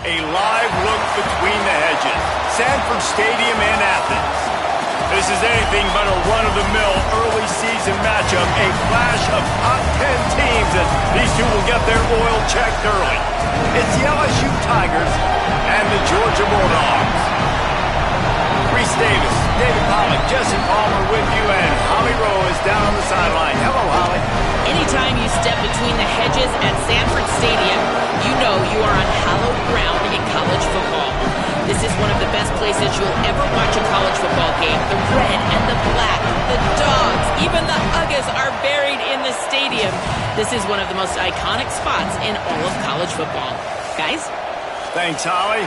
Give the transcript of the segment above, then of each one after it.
A live look between the hedges. Sanford Stadium in Athens. This is anything but a run-of-the-mill early season matchup. A clash of top 10 teams as these two will get their oil checked early. It's the LSU Tigers and the Georgia Bulldogs. Reese Davis, David Pollock, Jesse Palmer with you, and Holly Rowe is down on the sideline. Hello, Holly. Anytime you step between the hedges at Sanford Stadium, you know you are on hallowed ground in college football. This is one of the best places you'll ever watch a college football game. The red and the black, the dogs, even the Uggas are buried in the stadium. This is one of the most iconic spots in all of college football. Guys? Thanks, Holly.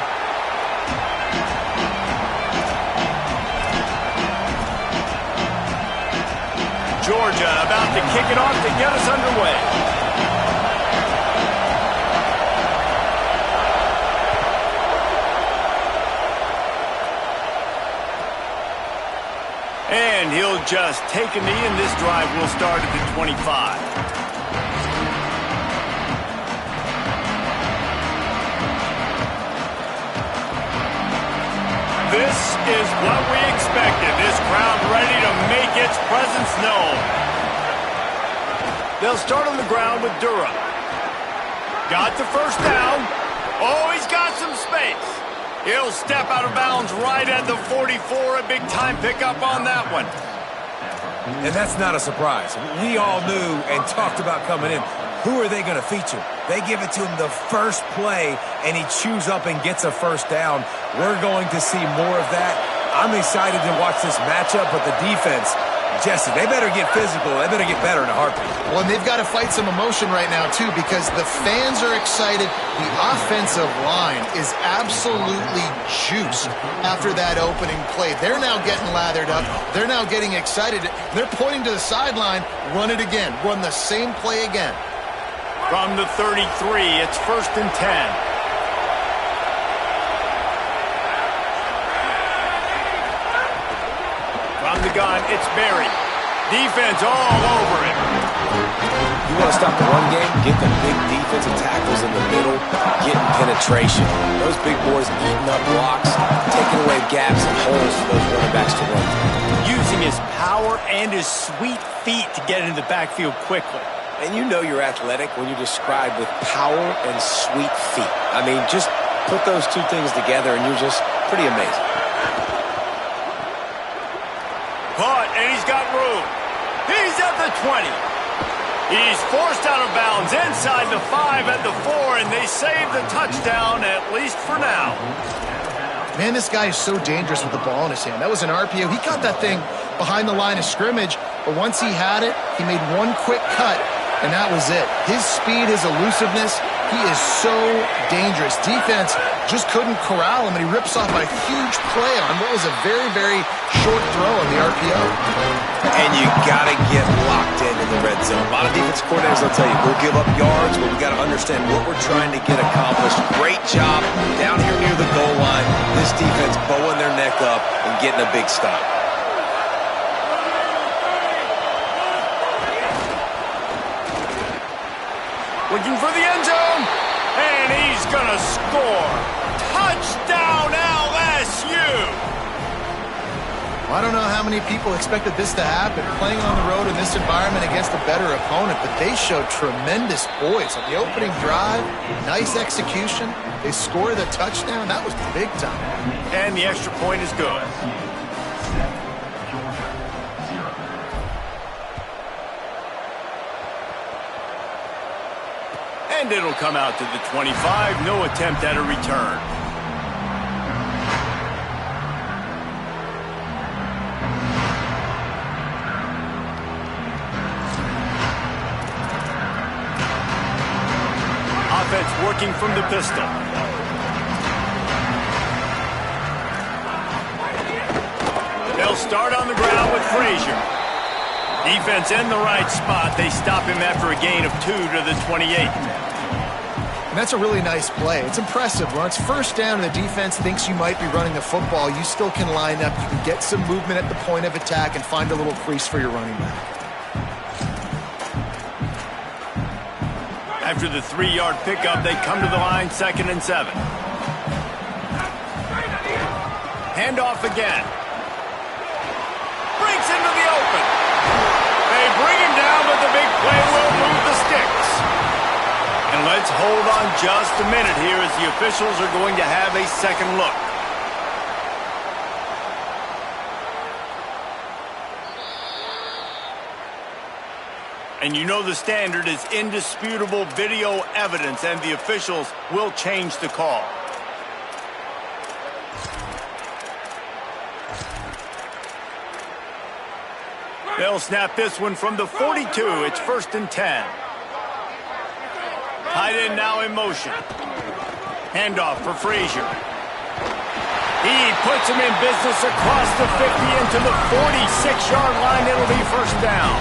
Georgia about to kick it off to get us underway. And he'll just take a knee, and this drive will start at the 25. This is what we expected. This crowd ready to make its presence known. They'll start on the ground with Durham. Got the first down. Oh, he's got some space. He'll step out of bounds right at the 44. A big-time pickup on that one. And that's not a surprise. We all knew and talked about coming in. Who are they going to feature? They give it to him the first play, and he chews up and gets a first down. We're going to see more of that. I'm excited to watch this matchup, but the defense, Jesse, they better get physical. They better get better in a heartbeat. Well, and they've got to fight some emotion right now, too, because the fans are excited. The offensive line is absolutely juiced after that opening play. They're now getting lathered up. They're now getting excited. They're pointing to the sideline. Run it again. Run the same play again. From the 33, it's 1st and 10. From the gun, it's Berry. Defense all over him. You want to stop the run game? Get the big defensive tackles in the middle, getting penetration. Those big boys eating up blocks, taking away gaps and holes for those running backs to run through. Using his power and his sweet feet to get into the backfield quickly. And you know you're athletic when you're described with power and sweet feet. I mean, just put those two things together and you're just pretty amazing. Caught, and he's got room. He's at the 20. He's forced out of bounds inside the 5 at the 4, and they save the touchdown, at least for now. Man, this guy is so dangerous with the ball in his hand. That was an RPO. He got that thing behind the line of scrimmage, but once he had it, he made one quick cut, and that was it. His speed, his elusiveness, he is so dangerous. Defense just couldn't corral him, and he rips off a huge play on what was a very, very short throw on the RPO. And you got to get locked in the red zone. A lot of defensive coordinators will tell you, we'll give up yards, but we got to understand what we're trying to get accomplished. Great job down here near the goal line. This defense bowing their neck up and getting a big stop. Looking for the end zone, and he's going to score. Touchdown, LSU! Well, I don't know how many people expected this to happen, playing on the road in this environment against a better opponent, but they showed tremendous poise on the opening drive. Nice execution. They scored the touchdown. That was big time. And the extra point is good. And it'll come out to the 25. No attempt at a return. Offense working from the pistol. They'll start on the ground with Frazier. Defense in the right spot. They stop him after a gain of 2 to the 28. And that's a really nice play. It's impressive. When it's first down and the defense thinks you might be running the football, you still can line up. You can get some movement at the point of attack and find a little crease for your running back. After the 3-yard pickup, they come to the line 2nd and 7. Handoff again. Breaks into the open. They bring him down, but the big play will move the sticks. And let's hold on just a minute here as the officials are going to have a second look. And you know the standard is indisputable video evidence, and the officials will change the call. They'll snap this one from the 42. It's 1st and 10. Tight end now in motion. Handoff for Frazier. He puts him in business across the 50 into the 46-yard line. It'll be 1st down.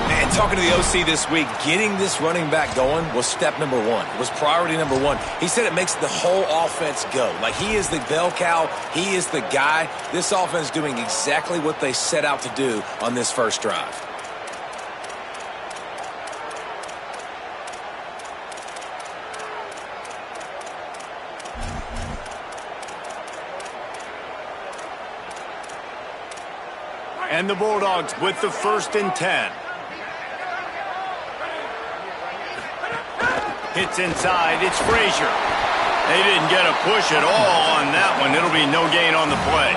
And talking to the OC this week, getting this running back going was step number one. It was priority number one. He said it makes the whole offense go. Like, he is the bell cow. He is the guy. This offense is doing exactly what they set out to do on this first drive. And the Bulldogs with the 1st and 10. Hits inside. It's Frazier. They didn't get a push at all on that one. It'll be no gain on the play.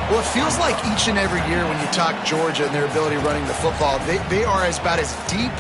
Well, it feels like each and every year when you talk Georgia and their ability running the football, they are about as deep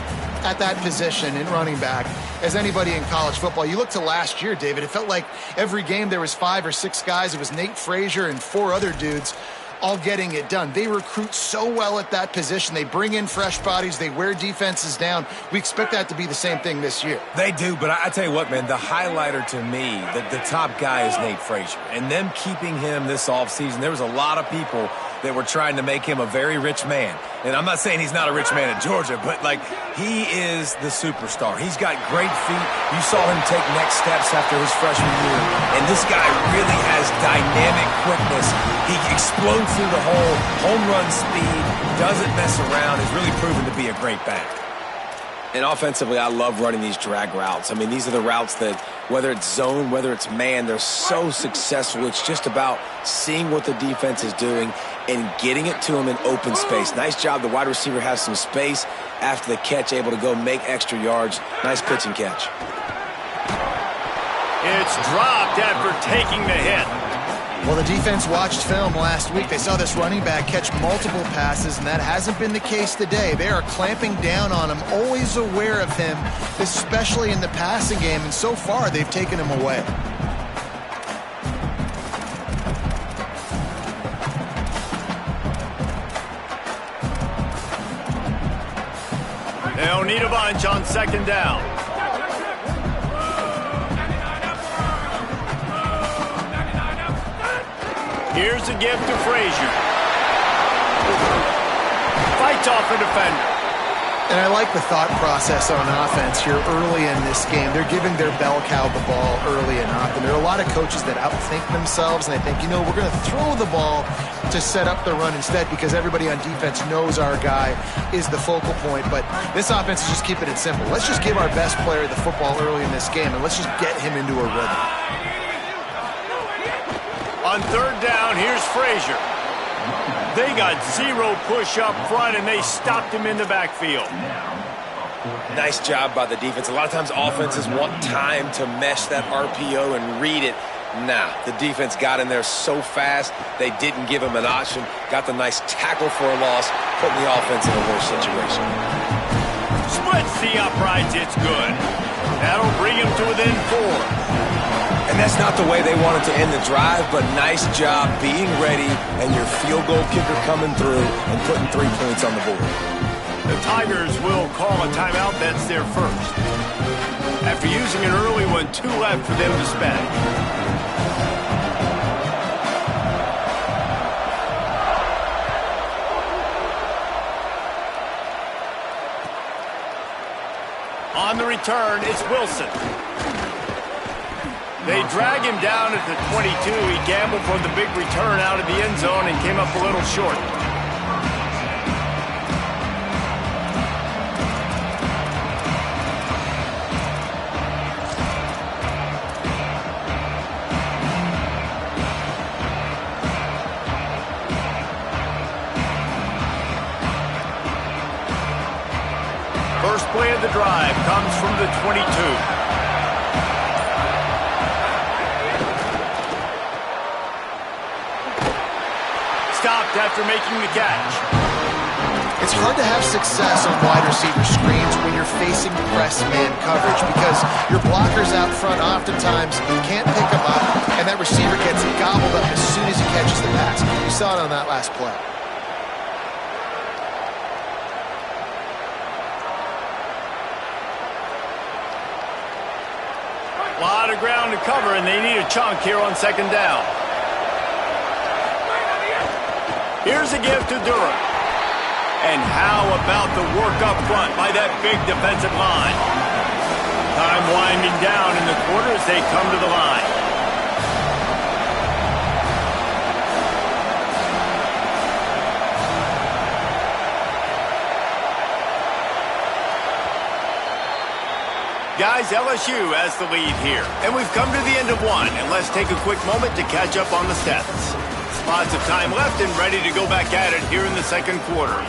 at that position in running back as anybody in college football. You look to last year, David, it felt like every game there was 5 or 6 guys. It was Nate Frazier and 4 other dudes all getting it done. They recruit so well at that position. They bring in fresh bodies. They wear defenses down. We expect that to be the same thing this year. They do, but I tell you what, man, the highlighter to me, the top guy is Nate Frazier. And them keeping him this offseason, there was a lot of people that were trying to make him a very rich man. And I'm not saying he's not a rich man at Georgia, but, like, he is the superstar. He's got great feet. You saw him take next steps after his freshman year. And this guy really has dynamic quickness. He explodes through the hole, home run speed, doesn't mess around, is really proven to be a great back. And offensively, I love running these drag routes. I mean, these are the routes that, whether it's zone, whether it's man, they're so successful. It's just about seeing what the defense is doing and getting it to them in open space. Nice job. The wide receiver has some space after the catch, able to go make extra yards. Nice pitch and catch. It's dropped after taking the hit. Well, the defense watched film last week. They saw this running back catch multiple passes, and that hasn't been the case today. They are clamping down on him, always aware of him, especially in the passing game, and so far they've taken him away. They'll need a bunch on 2nd down. Here's a give to Frazier. Fights off a defender. And I like the thought process on offense here early in this game. They're giving their bell cow the ball early and often. There are a lot of coaches that outthink themselves, and they think, you know, we're going to throw the ball to set up the run instead because everybody on defense knows our guy is the focal point. But this offense is just keeping it simple. Let's just give our best player the football early in this game, and let's just get him into a rhythm. On 3rd down, here's Frazier. They got 0 push up front, and they stopped him in the backfield. Nice job by the defense. A lot of times offenses want time to mesh that RPO and read it. Nah, the defense got in there so fast, they didn't give him an option. Got the nice tackle for a loss, putting the offense in a worse situation. Splits the uprights, it's good. That'll bring him to within 4. And that's not the way they wanted to end the drive, but nice job being ready and your field goal kicker coming through and putting 3 points on the board. The Tigers will call a timeout. That's their first. After using an early one, 2 left for them to spend. On the return, it's Wilson. They drag him down at the 22. He gambled for the big return out of the end zone and came up a little short. First play of the drive comes from the 22. Stopped after making the catch. It's hard to have success on wide receiver screens when you're facing press man coverage because your blockers out front oftentimes can't pick them up, and that receiver gets gobbled up as soon as he catches the pass. You saw it on that last play. A lot of ground to cover, and they need a chunk here on second down. Here's a give to Durham. And how about the work up front by that big defensive line? Time winding down in the quarter as they come to the line. Guys, LSU has the lead here. And we've come to the end of one. And let's take a quick moment to catch up on the stats. Lots of time left and ready to go back at it here in the second quarter.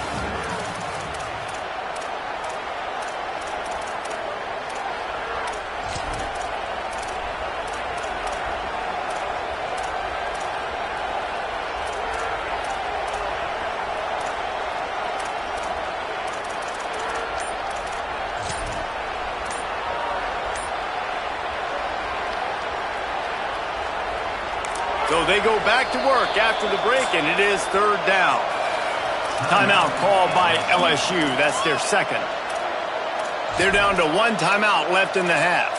So they go back to work after the break, and it is third down. Timeout called by LSU. That's their second. They're down to one timeout left in the half.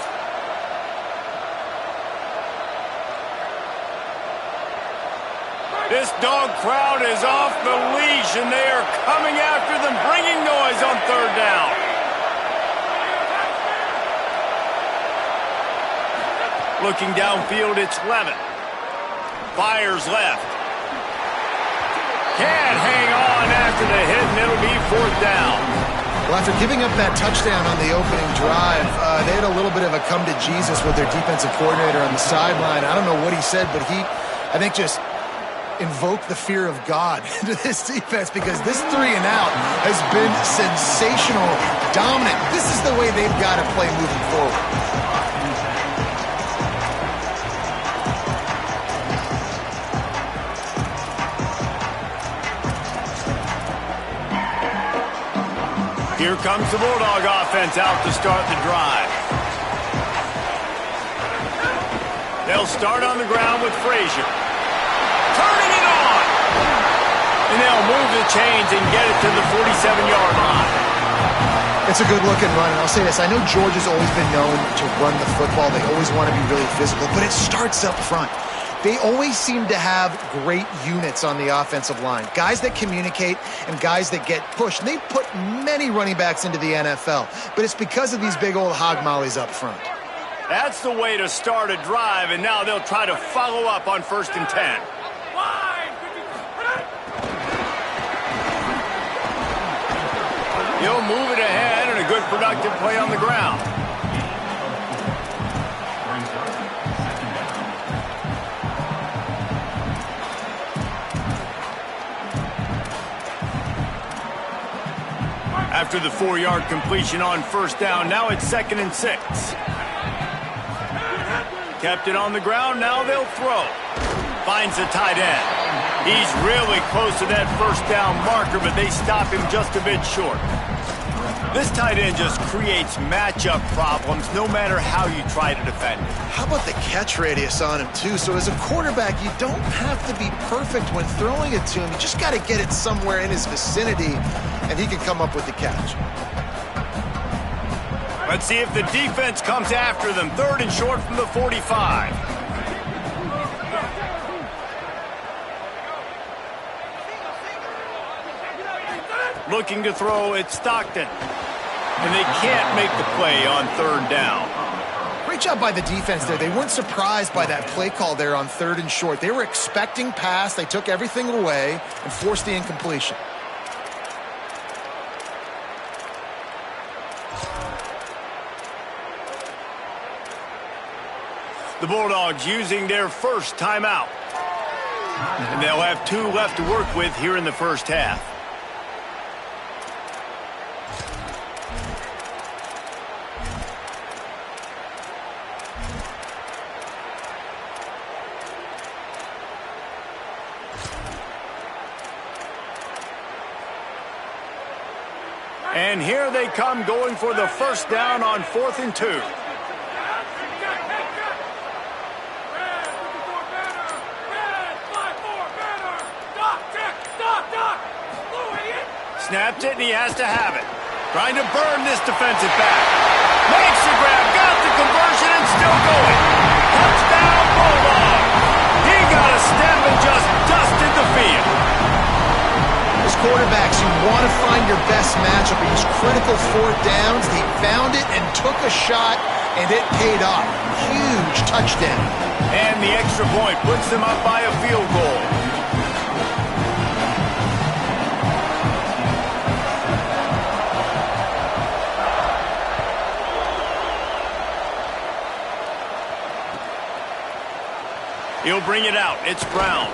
This dog crowd is off the leash, and they are coming after them, bringing noise on third down. Looking downfield, it's Levin. Fires left. Can't hang on after the hit, and it'll be fourth down. Well, after giving up that touchdown on the opening drive, they had a little bit of a come to Jesus with their defensive coordinator on the sideline. I don't know what he said, but he, I think, just invoked the fear of God into this defense because this 3 and out has been sensational, dominant. This is the way they've got to play moving forward. Here comes the Bulldog offense out to start the drive. They'll start on the ground with Frazier. Turning it on! And they'll move the chains and get it to the 47-yard line. It's a good-looking run, and I'll say this. I know Georgia's always been known to run the football. They always want to be really physical, but it starts up front. They always seem to have great units on the offensive line. Guys that communicate and guys that get pushed. And they put many running backs into the NFL, but it's because of these big old hog mollies up front. That's the way to start a drive, and now they'll try to follow up on 1st and 10. He'll move it ahead, and a good productive play on the ground. After the 4-yard completion on 1st down, now it's 2nd and 6. Kept it on the ground, now they'll throw. Finds the tight end. He's really close to that 1st down marker, but they stop him just a bit short. This tight end just creates matchup problems no matter how you try to defend it. How about the catch radius on him, too? So as a quarterback, you don't have to be perfect when throwing it to him. You just got to get it somewhere in his vicinity, and he can come up with the catch. Let's see if the defense comes after them. 3rd and short from the 45. Looking to throw, it's Stockton. And they can't make the play on 3rd down. Great job by the defense there. They weren't surprised by that play call there on 3rd and short. They were expecting pass. They took everything away and forced the incompletion. The Bulldogs using their first timeout. And they'll have 2 left to work with here in the first half. And here they come going for the first down on 4th and 2. Snapped it, and he has to have it. Trying to burn this defensive back. Makes the grab, got the conversion, and still going. Touchdown, Bulldog. He got a step and just dusted the field. As quarterbacks, you want to find your best matchup in these critical 4th downs. They found it and took a shot, and it paid off. Huge touchdown. And the extra point puts them up by a field goal. He'll bring it out. It's Brown.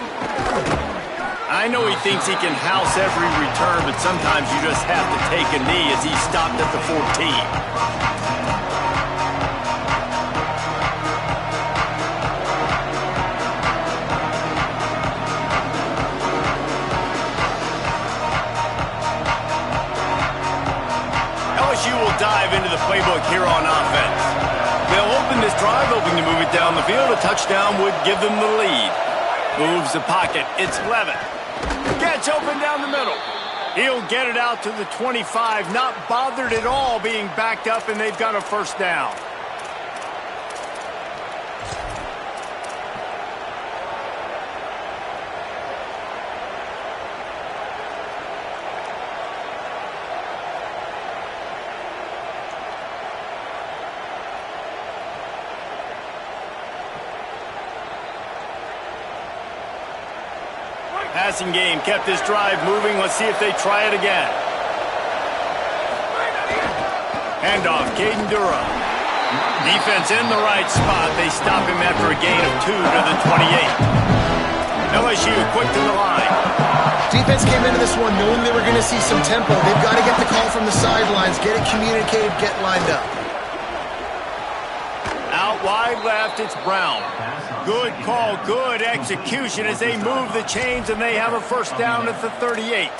I know he thinks he can house every return, but sometimes you just have to take a knee as he stopped at the 14. LSU will dive into the playbook here on offense. They'll open this drive, hoping to move it down the field. A touchdown would give them the lead. Moves the pocket. It's Levitt. Gets open down the middle. He'll get it out to the 25. Not bothered at all being backed up, and they've got a first down. Passing game kept this drive moving. Let's see if they try it again. Handoff, Caden Durham. Defense in the right spot. They stop him after a gain of 2 to the 28. LSU quick to the line. Defense came into this one knowing they were going to see some tempo. They've got to get the call from the sidelines, get it communicated, get lined up. Out wide left, it's Brown. Good call, good execution as they move the chains, and they have a first down at the 38.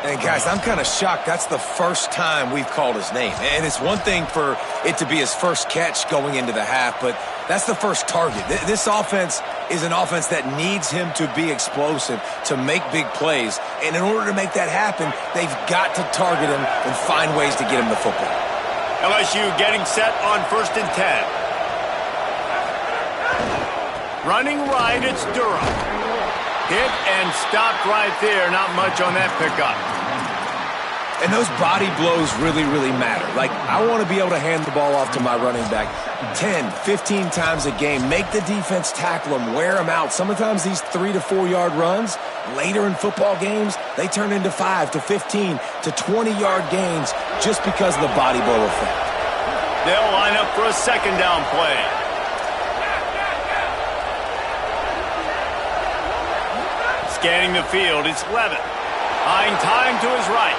And guys, I'm kind of shocked. That's the first time we've called his name. And it's one thing for it to be his first catch going into the half, but that's the first target. This offense is an offense that needs him to be explosive, to make big plays. And in order to make that happen, they've got to target him and find ways to get him the football. LSU getting set on 1st and 10. Running right, it's Durham. Hit and stopped right there. Not much on that pickup. And those body blows really, really matter. Like, I want to be able to hand the ball off to my running back 10, 15 times a game. Make the defense tackle him, wear him out. Sometimes these 3 to 4 yard runs, later in football games, they turn into 5 to 15 to 20 yard gains just because of the body blow effect. They'll line up for a second down play. Scanning the field, it's Levitt. Buying time to his right.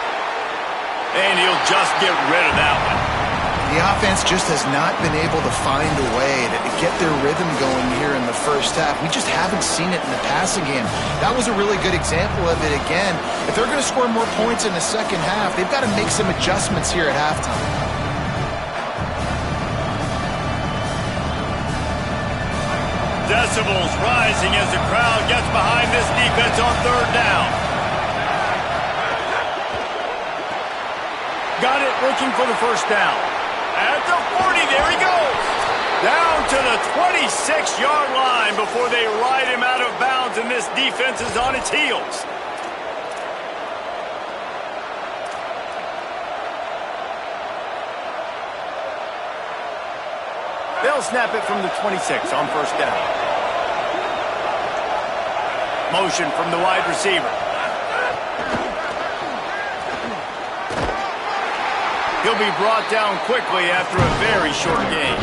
And he'll just get rid of that one. The offense just has not been able to find a way to get their rhythm going here in the first half. We just haven't seen it in the passing game. That was a really good example of it again. If they're going to score more points in the second half, they've got to make some adjustments here at halftime. Decibels rising as the crowd gets behind this defense on 3rd down. Got it, looking for the first down. At the 40, there he goes. Down to the 26-yard line before they ride him out of bounds, and this defense is on its heels. They'll snap it from the 26 on 1st down. Motion from the wide receiver. He'll be brought down quickly after a very short gain.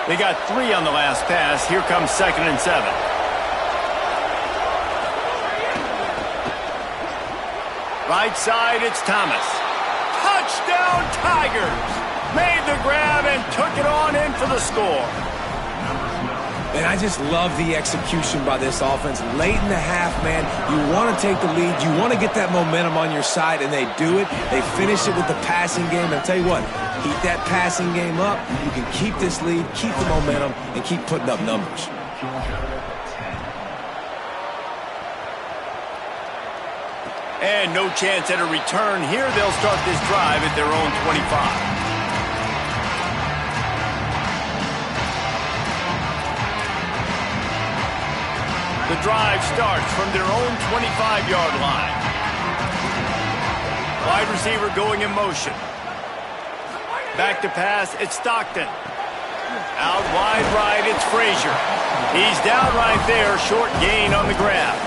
They got 3 on the last pass. Here comes 2nd and 7. Right side, it's Thomas. Touchdown, Tigers! Made the grab and took it on in for the score. And I just love the execution by this offense. Late in the half, man, you want to take the lead. You want to get that momentum on your side, and they do it. They finish it with the passing game. And I'll tell you what, keep that passing game up. You can keep this lead, keep the momentum, and keep putting up numbers. And no chance at a return here. They'll start this drive at their own 25. The drive starts from their own 25-yard line. Wide receiver going in motion. Back to pass, it's Stockton. Out wide right, it's Frazier. He's down right there, short gain on the grab.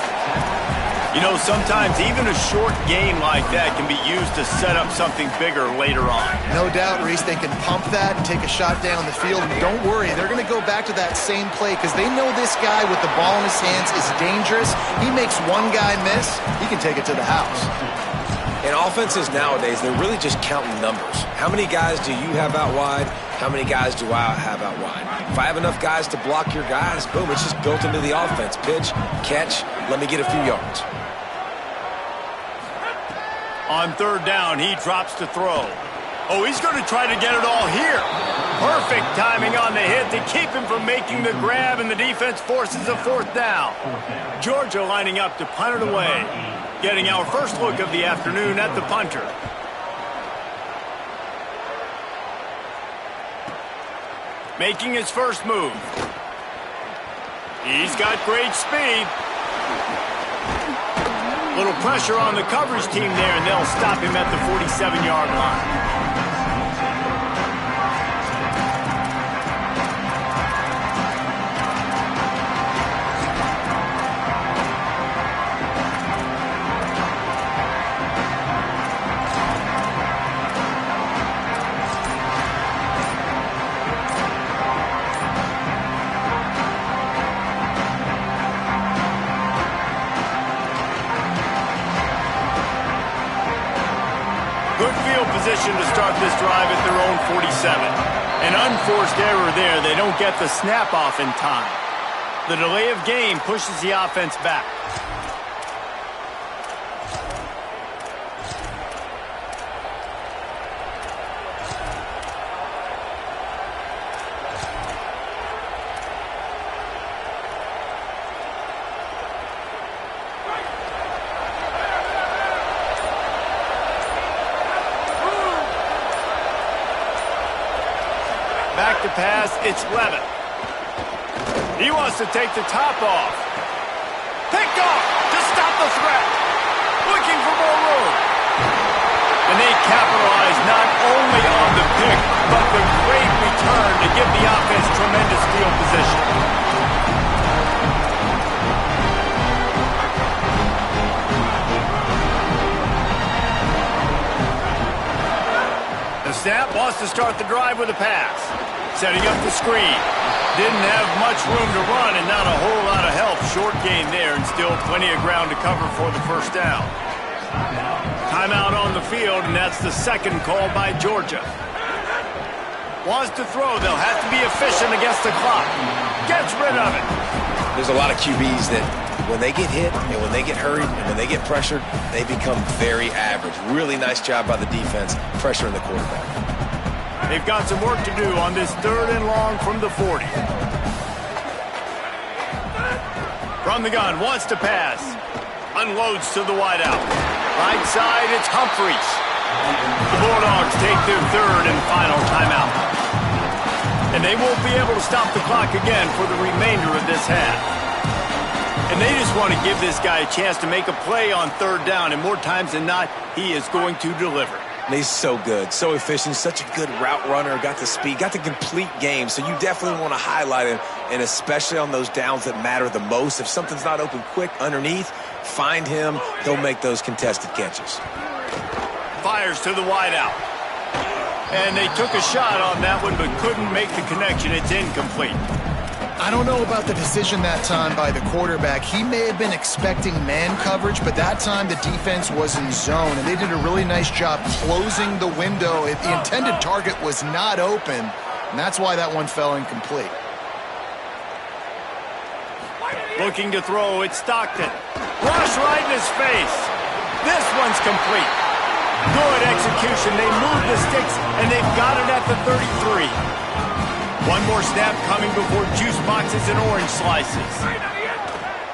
You know, sometimes even a short gain like that can be used to set up something bigger later on. No doubt, Reese, they can pump that and take a shot down the field. And don't worry, they're going to go back to that same play because they know this guy with the ball in his hands is dangerous. He makes one guy miss, he can take it to the house. In offenses nowadays, they're really just counting numbers. How many guys do you have out wide? How many guys do I have out wide? If I have enough guys to block your guys, boom, it's just built into the offense. Pitch, catch, let me get a few yards. On third down, he drops to throw. Oh, he's going to try to get it all here. Perfect timing on the hit to keep him from making the grab, and the defense forces a fourth down. Georgia lining up to punt it away. Getting our first look of the afternoon at the punter. Making his first move. He's got great speed. Little pressure on the coverage team there, and they'll stop him at the 47-yard line. Position to start this drive at their own 47. An unforced error there. They don't get the snap off in time. The delay of game pushes the offense back. Back to pass, it's Levitt. He wants to take the top off. Picked off to stop the threat. Looking for more room. And they capitalize not only on the pick, but the great return to give the offense tremendous field position. The snap wants to start the drive with a pass. Setting up the screen. Didn't have much room to run and not a whole lot of help. Short gain there and still plenty of ground to cover for the first down. Timeout on the field, and that's the second call by Georgia. Wants to throw. They'll have to be efficient against the clock. Gets rid of it. There's a lot of QBs that when they get hit and when they get hurried and when they get pressured, they become very average. Really nice job by the defense, pressuring the quarterback. They've got some work to do on this third and long from the 40. From the gun, wants to pass. Unloads to the wideout. Right side, it's Humphreys. The Bulldogs take their third and final timeout. And they won't be able to stop the clock again for the remainder of this half. And they just want to give this guy a chance to make a play on third down, and more times than not, he is going to deliver. And he's so good, so efficient, such a good route runner, got the speed, got the complete game, so you definitely want to highlight him, and especially on those downs that matter the most. If something's not open quick underneath, find him, he'll make those contested catches. Fires to the wideout. And they took a shot on that one, but couldn't make the connection. It's incomplete. I don't know about the decision that time by the quarterback. He may have been expecting man coverage, but that time the defense was in zone, and they did a really nice job closing the window. If the intended target was not open, and that's why that one fell incomplete. Looking to throw, it's Stockton. Rush right in his face. This one's complete. Good execution. They move the sticks, and they've got it at the 33. One more snap coming before juice boxes and orange slices.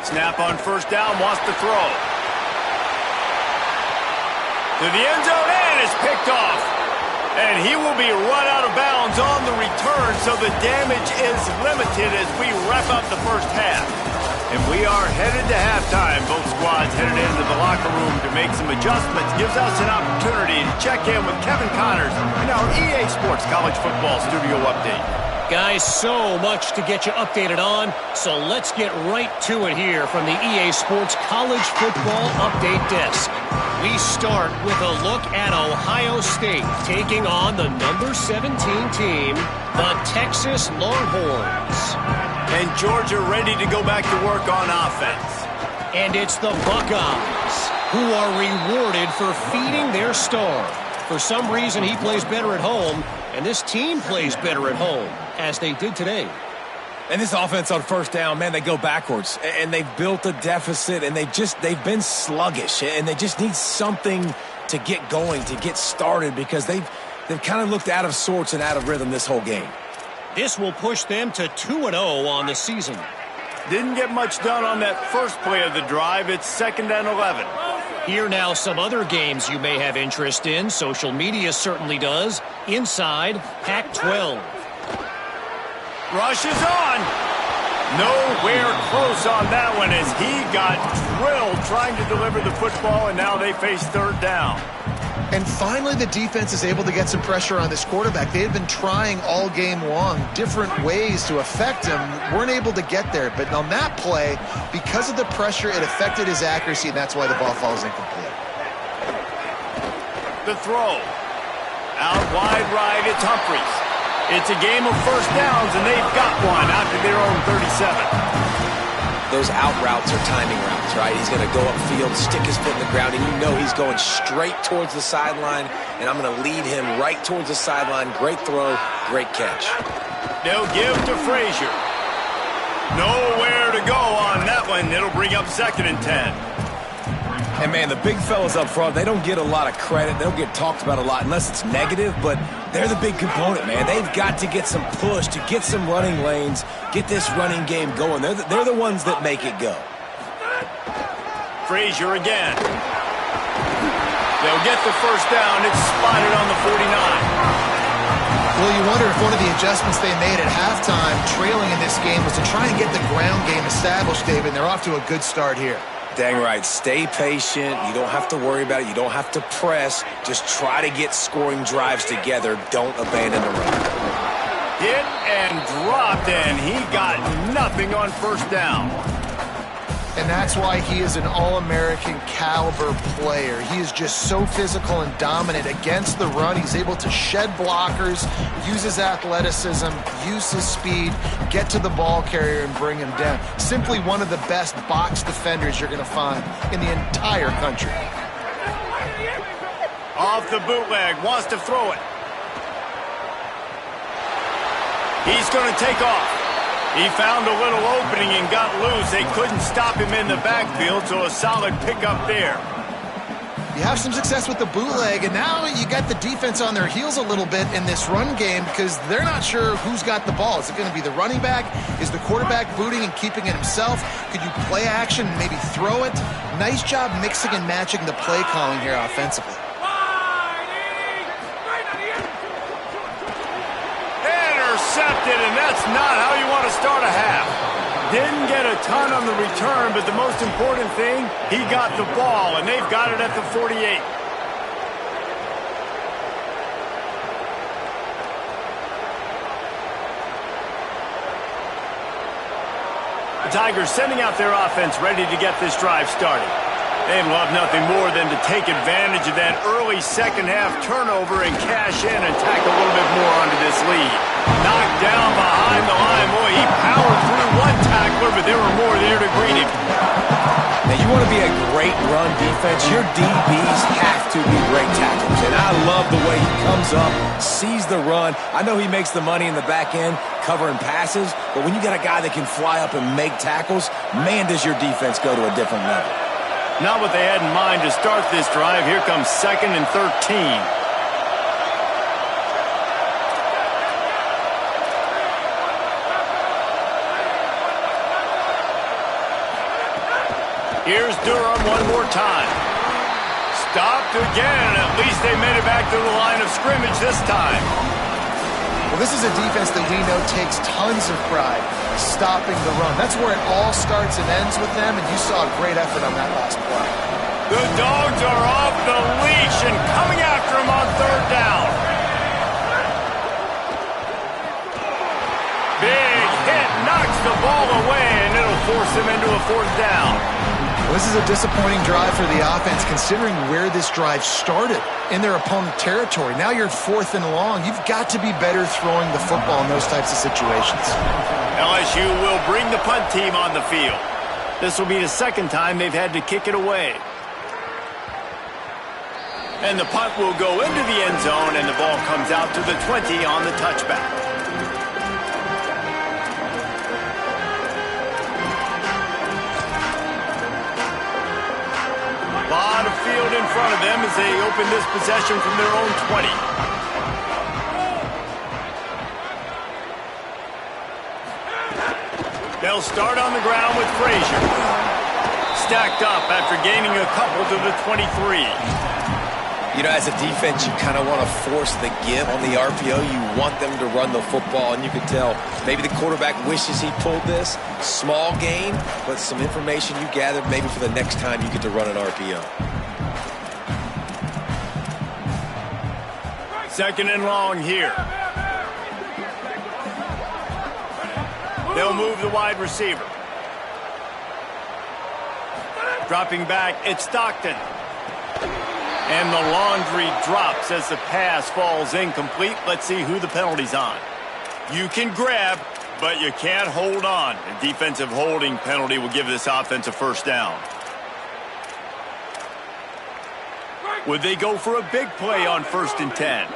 Snap on first down, wants to throw. To the end zone, and is picked off. And he will be run out of bounds on the return, so the damage is limited as we wrap up the first half. And we are headed to halftime. Both squads headed into the locker room to make some adjustments. Gives us an opportunity to check in with Kevin Connors in our EA Sports College Football Studio Update. Guys, so much to get you updated on, so let's get right to it here from the EA Sports College Football Update Desk. We start with a look at Ohio State taking on the number 17 team, the Texas Longhorns. And Georgia ready to go back to work on offense. And it's the Buckeyes who are rewarded for feeding their star. For some reason, he plays better at home, and this team plays better at home, as they did today. And this offense on first down, man, they go backwards. And they've built a deficit, and they've been sluggish. And they just need something to get going, to get started, because they've kind of looked out of sorts and out of rhythm this whole game. This will push them to 2-0 on the season. Didn't get much done on that first play of the drive. It's 2nd and 11. Here now some other games you may have interest in. Social media certainly does. Inside Pac-12. Rush is on. Nowhere close on that one as he got drilled trying to deliver the football, and now they face third down. And finally, the defense is able to get some pressure on this quarterback. They had been trying all game long different ways to affect him. Weren't able to get there. But on that play, because of the pressure, it affected his accuracy, and that's why the ball falls incomplete. The throw. Out wide right, it's Humphries. It's a game of first downs, and they've got one out to their own 37. Those out routes are timing routes, right? He's going to go upfield, stick his foot in the ground, and you know he's going straight towards the sideline, and I'm going to lead him right towards the sideline. Great throw, great catch. They'll give to Frazier. Nowhere to go on that one. It'll bring up 2nd and 10. And, man, the big fellas up front, they don't get a lot of credit. They don't get talked about a lot unless it's negative, but they're the big component, man. They've got to get some push, to get some running lanes, get this running game going. They're the ones that make it go. Frazier again. They'll get the first down. It's spotted on the 49. Well, you wonder if one of the adjustments they made at halftime, trailing in this game, was to try and get the ground game established, David, and they're off to a good start here. Dang right. Stay patient. You don't have to worry about it. You don't have to press. Just try to get scoring drives together. Don't abandon the run. Hit and dropped, and he got nothing on first down. And that's why he is an All-American caliber player. He is just so physical and dominant against the run. He's able to shed blockers, use his athleticism, use his speed, get to the ball carrier and bring him down. Simply one of the best box defenders you're going to find in the entire country. Off the bootleg, wants to throw it. He's going to take off. He found a little opening and got loose. They couldn't stop him in the backfield, so a solid pickup there. You have some success with the bootleg, and now you got the defense on their heels a little bit in this run game because they're not sure who's got the ball. Is it going to be the running back? Is the quarterback booting and keeping it himself? Could you play action and maybe throw it? Nice job mixing and matching the play calling here offensively. Intercepted, and that's not how you want to start a half. Didn't get a ton on the return, but the most important thing, he got the ball, and they've got it at the 48. The Tigers sending out their offense ready to get this drive started. They'd love nothing more than to take advantage of that early second-half turnover and cash in and tack a little bit more onto this lead. Knocked down behind the line. Boy, he powered through one tackler, but there were more there to greet him. Now, you want to be a great run defense, your DBs have to be great tacklers. And I love the way he comes up, sees the run. I know he makes the money in the back end covering passes, but when you got a guy that can fly up and make tackles, man, does your defense go to a different level. Not what they had in mind to start this drive. Here comes 2nd and 13. Here's Durham one more time. Stopped again. At least they made it back to the line of scrimmage this time. Well, this is a defense that we know takes tons of pride stopping the run. That's where it all starts and ends with them, and you saw a great effort on that last play. The Dogs are off the leash and coming after him on 3rd down. Big hit, knocks the ball away, and it'll force him into a 4th down. Well, this is a disappointing drive for the offense, considering where this drive started in their opponent territory. Now you're 4th and long. You've got to be better throwing the football in those types of situations. LSU will bring the punt team on the field. This will be the 2nd time they've had to kick it away. And the punt will go into the end zone, and the ball comes out to the 20 on the touchback. A lot of field in front of them as they open this possession from their own 20. They'll start on the ground with Frazier. Stacked up after gaining a couple to the 23. You know, as a defense, you kind of want to force the give on the RPO. You want them to run the football, and you can tell maybe the quarterback wishes he pulled this. Small gain, but some information you gathered maybe for the next time you get to run an RPO. 2nd and long here. They'll move the wide receiver. Dropping back, it's Stockton. And the laundry drops as the pass falls incomplete. Let's see who the penalty's on. You can grab, but you can't hold on. A defensive holding penalty will give this offense a 1st down. Would they go for a big play on 1st and 10?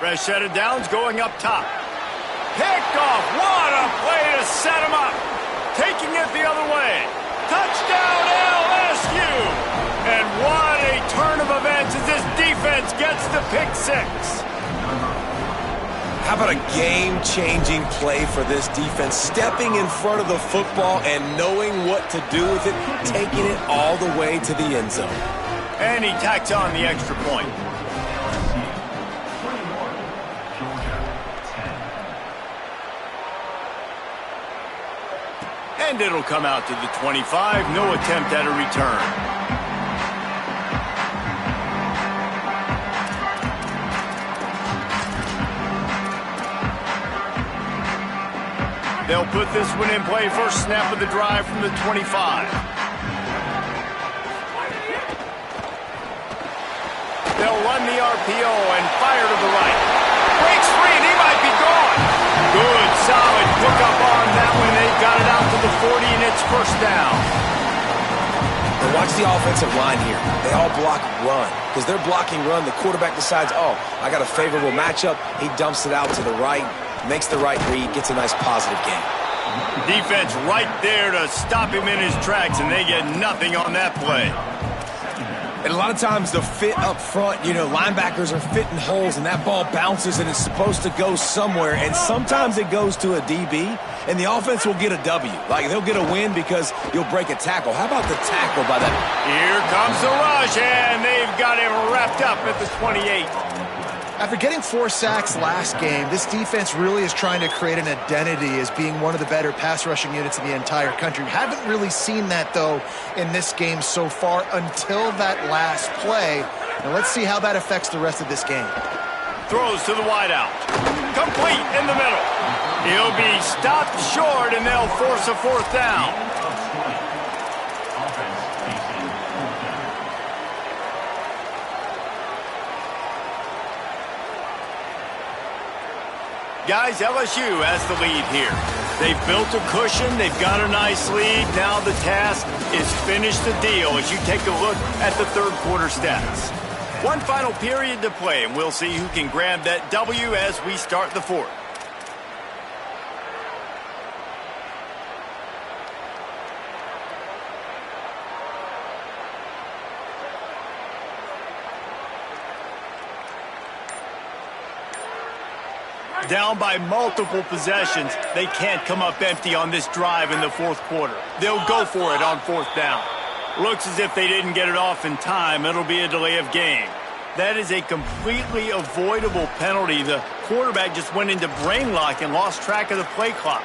Fresh set of downs going up top. Picked off. What a play to set him up. Taking it the other way. Touchdown LSU. And what a turn of events as this defense gets the pick 6. How about a game-changing play for this defense? Stepping in front of the football and knowing what to do with it, taking it all the way to the end zone. And he tacks on the extra point. And it'll come out to the 25. No attempt at a return. They'll put this one in play. First snap of the drive from the 25. They'll run the RPO and fire to the right. Breaks free and he might be gone. Good, solid pickup on that one. They've got it out to the 40 and it's 1st down. And watch the offensive line here. They all block run. Because they're blocking run, the quarterback decides, oh, I got a favorable matchup. He dumps it out to the right, makes the right read, gets a nice positive gain. Defense right there to stop him in his tracks, and they get nothing on that play. And a lot of times the fit up front, you know, linebackers are fitting holes, and that ball bounces, and it's supposed to go somewhere. And sometimes it goes to a DB, and the offense will get a W. Like, they'll get a win because you'll break a tackle. How about the tackle by that? Here comes the rush, and they've got him wrapped up at the 28. After getting 4 sacks last game, this defense really is trying to create an identity as being one of the better pass rushing units in the entire country. Haven't really seen that, though, in this game so far until that last play. And let's see how that affects the rest of this game. Throws to the wideout. Complete in the middle. He'll be stopped short, and they'll force a fourth down. Guys, LSU has the lead here. They've built a cushion. They've got a nice lead. Now the task is finish the deal as you take a look at the third quarter stats. One final period to play, and we'll see who can grab that W as we start the fourth. Down by multiple possessions, they can't come up empty on this drive in the fourth quarter. They'll go for it on fourth down. Looks as if they didn't get it off in time. It'll be a delay of game. That is a completely avoidable penalty. The quarterback just went into brain lock and lost track of the play clock.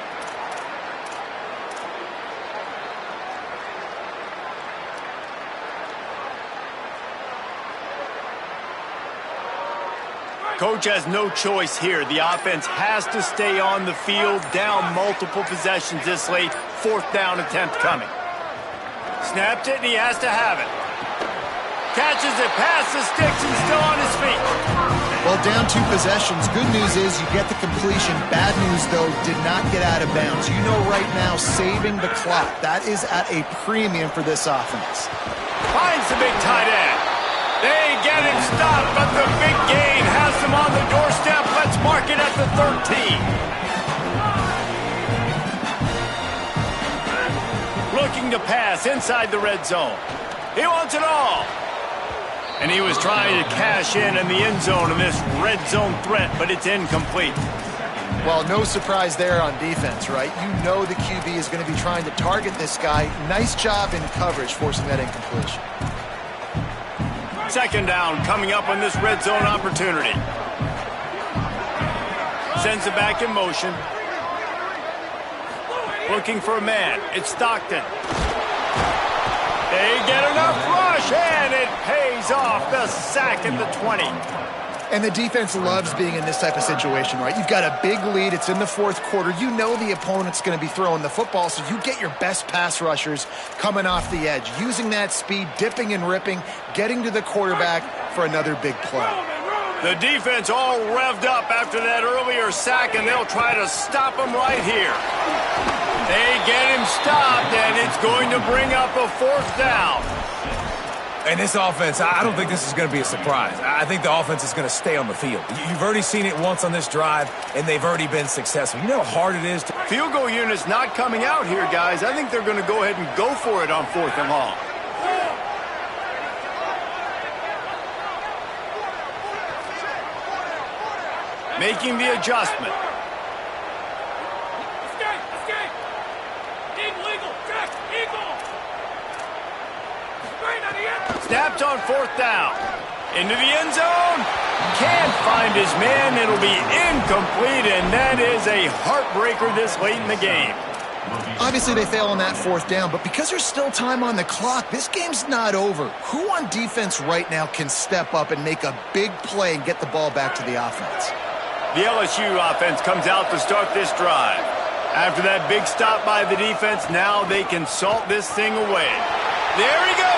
Coach has no choice here. The offense has to stay on the field, down multiple possessions this late. Fourth down attempt coming. Snapped it, and he has to have it. Catches it past the sticks and still on his feet. Well, down 2 possessions. Good news is you get the completion. Bad news, though, did not get out of bounds. You know right now, saving the clock. That is at a premium for this offense. Finds the big tight end. They get him stopped, but the big gain has him on the doorstep. Let's mark it at the 13. Looking to pass inside the red zone. He wants it all. And he was trying to cash in the end zone in this red zone threat, but it's incomplete. Well, no surprise there on defense, right? You know the QB is going to be trying to target this guy. Nice job in coverage forcing that incompletion. Second down coming up on this red zone opportunity. Sends it back in motion. Looking for a man. It's Stockton. They get enough rush, and it pays off. The sack at the 20. And the defense loves being in this type of situation, right? You've got a big lead. It's in the fourth quarter. You know the opponent's going to be throwing the football, so you get your best pass rushers coming off the edge, using that speed, dipping and ripping, getting to the quarterback for another big play. The defense all revved up after that earlier sack, and they'll try to stop him right here. They get him stopped, and it's going to bring up a fourth down. And this offense, I don't think this is going to be a surprise. I think the offense is going to stay on the field. You've already seen it once on this drive, and they've already been successful. You know how hard it is to... Field goal unit's not coming out here, guys. I think they're going to go ahead and go for it on fourth and long. Making the adjustment. Snapped on fourth down. Into the end zone. Can't find his man. It'll be incomplete, and that is a heartbreaker this late in the game. Obviously, they fail on that fourth down, but because there's still time on the clock, this game's not over. Who on defense right now can step up and make a big play and get the ball back to the offense? The LSU offense comes out to start this drive. After that big stop by the defense, now they can salt this thing away. There he goes.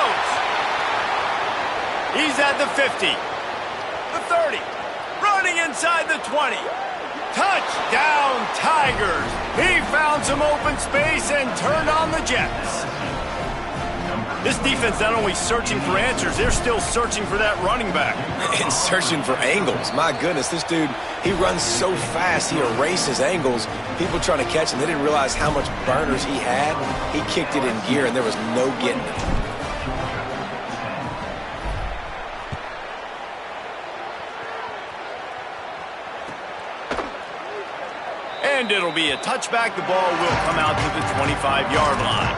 He's at the 50, the 30, running inside the 20. Touchdown, Tigers. He found some open space and turned on the Jets. This defense not only searching for answers, they're still searching for that running back. And searching for angles. My goodness, this dude, he runs so fast, he erases angles. People trying to catch him, they didn't realize how much burners he had. He kicked it in gear, and there was no getting it. And it'll be a touchback. The ball will come out to the 25-yard line.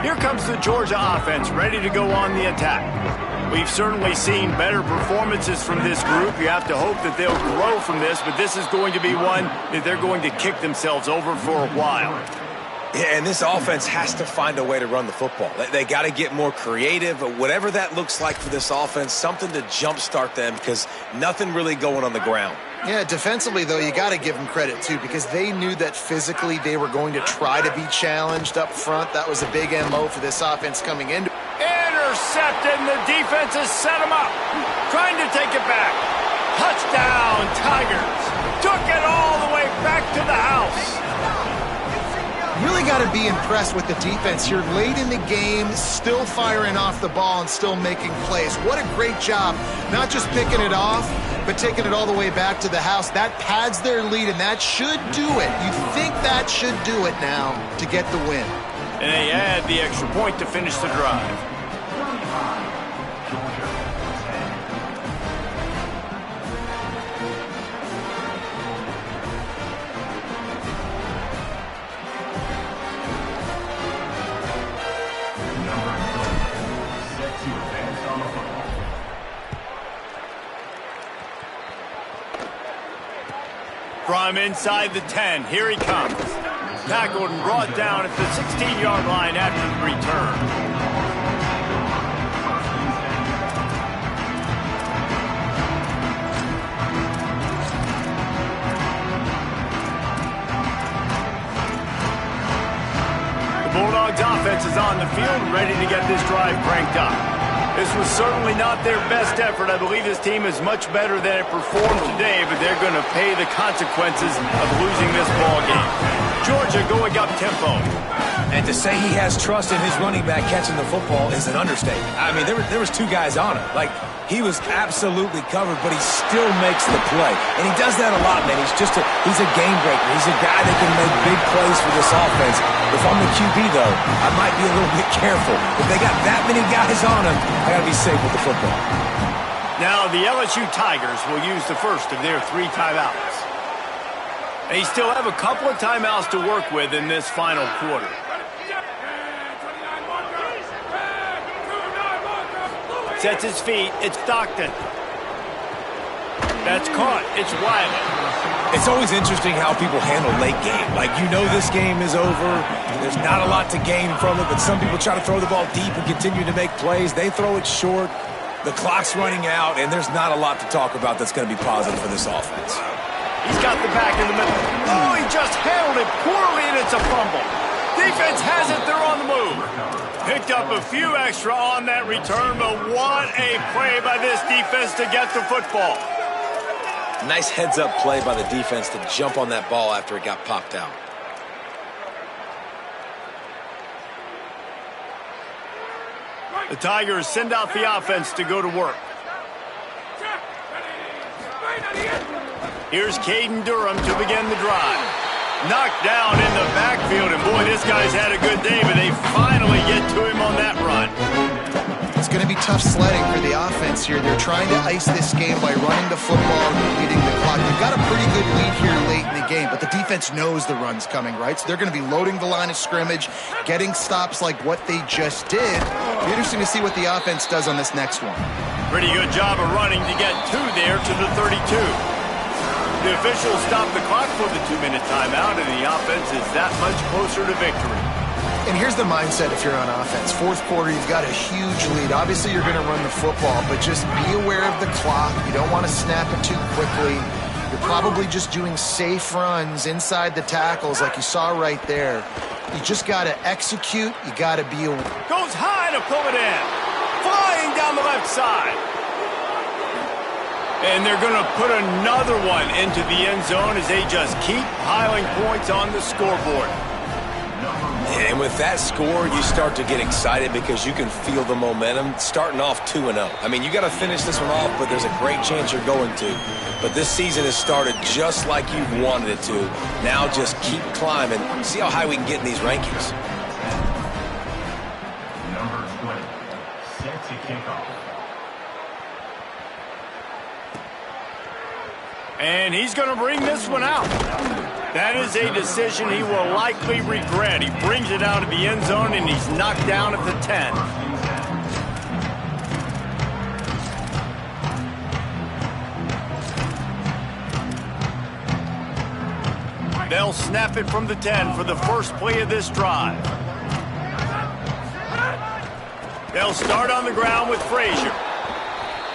Here comes the Georgia Georgia offense ready to go on the attack. We've certainly seen better performances from this group. You have to hope that they'll grow from this, but this is going to be one that they're going to kick themselves over for a while. Yeah, and this offense has to find a way to run the football. They got to get more creative, whatever that looks like for this offense, something to jumpstart them because nothing really going on the ground. Yeah, defensively, though, you got to give them credit, too, because they knew that physically they were going to try to be challenged up front. That was a big MO for this offense coming into. Intercepted, and the defense has set him up. Trying to take it back. Touchdown, Tigers. Took it all the way back to the house. Really got to be impressed with the defense here. Late in the game, still firing off the ball and still making plays. What a great job. Not just picking it off, but taking it all the way back to the house. That pads their lead, and that should do it. You think that should do it now to get the win. And they add the extra point to finish the drive. From inside the 10, here he comes. Tackled and brought down at the 16-yard line after the return. The Bulldogs offense is on the field, ready to get this drive cranked up. This was certainly not their best effort. I believe this team is much better than it performed today, but they're going to pay the consequences of losing this ball game. Georgia going up tempo. And to say he has trust in his running back catching the football is an understatement. I mean, there was two guys on him. Like, he was absolutely covered, but he still makes the play. And he does that a lot, man. He's a game breaker. He's a guy that can make big plays for this offense. If I'm the QB, though, I might be a little bit careful. If they got that many guys on him, I got to be safe with the football. Now the LSU Tigers will use the first of their 3 timeouts. They still have a couple of timeouts to work with in this final quarter. Sets his feet. It's Stockton. That's caught. It's Wiley. It's always interesting how people handle late game. Like, you know this game is over. There's not a lot to gain from it, but some people try to throw the ball deep and continue to make plays. They throw it short. The clock's running out, and there's not a lot to talk about that's going to be positive for this offense. He's got the back in the middle. Oh, he just handled it poorly, and it's a fumble. Defense has it. They're on the move. Picked up a few extra on that return, but what a play by this defense to get the football. Nice heads-up play by the defense to jump on that ball after it got popped out. The Tigers send out the offense to go to work. Here's Caden Durham to begin the drive. Knocked down in the backfield, and boy, this guy's had a good day, but they finally get to him on that run. It's going to be tough sledding for the offense here. They're trying to ice this game by running the football and leading the clock. They've got a pretty good lead here late in the game, but the defense knows the run's coming, right? So they're going to be loading the line of scrimmage, getting stops like what they just did. It'll be interesting to see what the offense does on this next one. Pretty good job of running to get 2 there to the 32. The officials stop the clock for the 2-minute timeout, and the offense is that much closer to victory. And here's the mindset if you're on offense. Fourth quarter, you've got a huge lead. Obviously, you're going to run the football, but just be aware of the clock. You don't want to snap it too quickly. You're probably just doing safe runs inside the tackles like you saw right there. You just got to execute. You got to be aware. Goes high to pull it in. Flying down the left side. And they're going to put another one into the end zone as they just keep piling points on the scoreboard. And with that score, you start to get excited because you can feel the momentum starting off 2-0. I mean, you got to finish this one off, but there's a great chance you're going to. But this season has started just like you've wanted it to. Now just keep climbing. See how high we can get in these rankings. Number 20, set to kick off. And he's going to bring this one out. That is a decision he will likely regret. He brings it out of the end zone, and he's knocked down at the 10. They'll snap it from the 10 for the first play of this drive. They'll start on the ground with Frazier.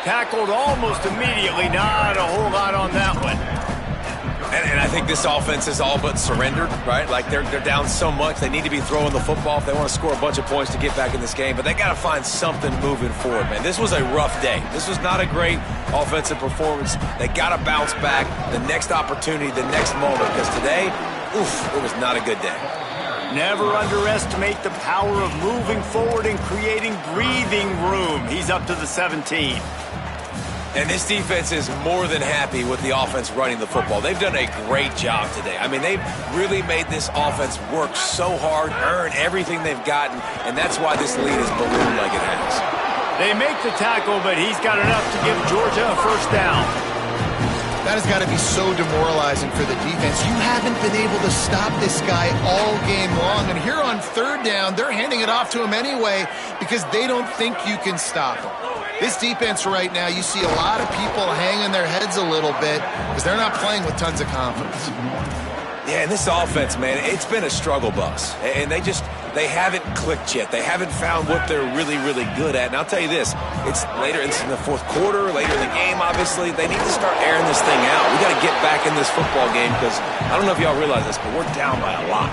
Tackled almost immediately. Not a whole lot on that one. And I think this offense is all but surrendered, right? Like they're down so much. They need to be throwing the football if they want to score a bunch of points to get back in this game. But they got to find something moving forward, man. This was a rough day. This was not a great offensive performance. They got to bounce back the next opportunity, the next moment. Because today, it was not a good day. Never underestimate the power of moving forward and creating breathing room. He's up to the 17. And this defense is more than happy with the offense running the football. They've done a great job today. I mean, they've really made this offense work so hard, earn everything they've gotten, and that's why this lead is ballooned like it has. They make the tackle, but he's got enough to give Georgia a first down. That has got to be so demoralizing for the defense. You haven't been able to stop this guy all game long. And here on third down, they're handing it off to him anyway because they don't think you can stop him. This defense right now, you see a lot of people hanging their heads a little bit because they're not playing with tons of confidence. Yeah, and this offense, man, it's been a struggle bus. And they haven't clicked yet. They haven't found what they're really, really good at. And I'll tell you this, it's in the fourth quarter, later in the game, obviously. They need to start airing this thing out. We got to get back in this football game because I don't know if y'all realize this, but we're down by a lot.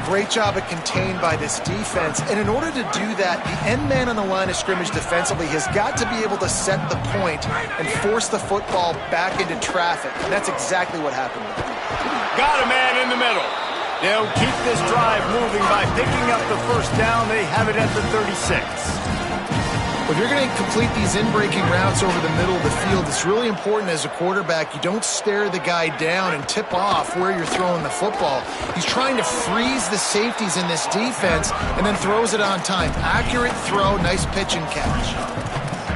Great job at contained by this defense. And in order to do that, the end man on the line of scrimmage defensively has got to be able to set the point and force the football back into traffic. And that's exactly what happened. Got a man in the middle. They'll keep this drive moving by picking up the first down. They have it at the 36. If you're going to complete these in-breaking routes over the middle of the field, it's really important as a quarterback you don't stare the guy down and tip off where you're throwing the football. He's trying to freeze the safeties in this defense and then throws it on time. Accurate throw, nice pitch and catch.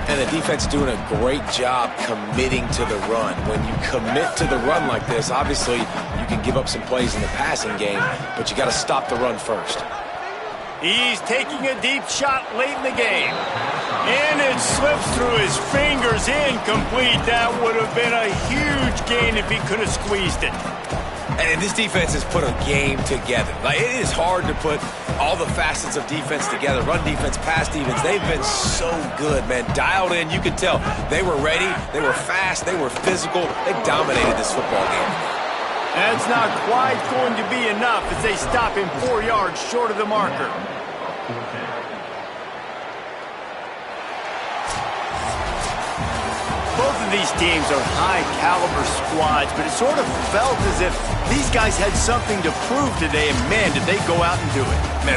And the defense doing a great job committing to the run. When you commit to the run like this, obviously you can give up some plays in the passing game, but you got to stop the run first. He's taking a deep shot late in the game. And it slips through his fingers, incomplete. That would have been a huge gain if he could have squeezed it. And this defense has put a game together. Like, it is hard to put all the facets of defense together. Run defense, pass defense. They've been so good, man. Dialed in. You could tell they were ready. They were fast. They were physical. They dominated this football game. That's not quite going to be enough as they stop him 4 yards short of the marker. Both of these teams are high-caliber squads, but it sort of felt as if these guys had something to prove today, and man, did they go out and do it. Man,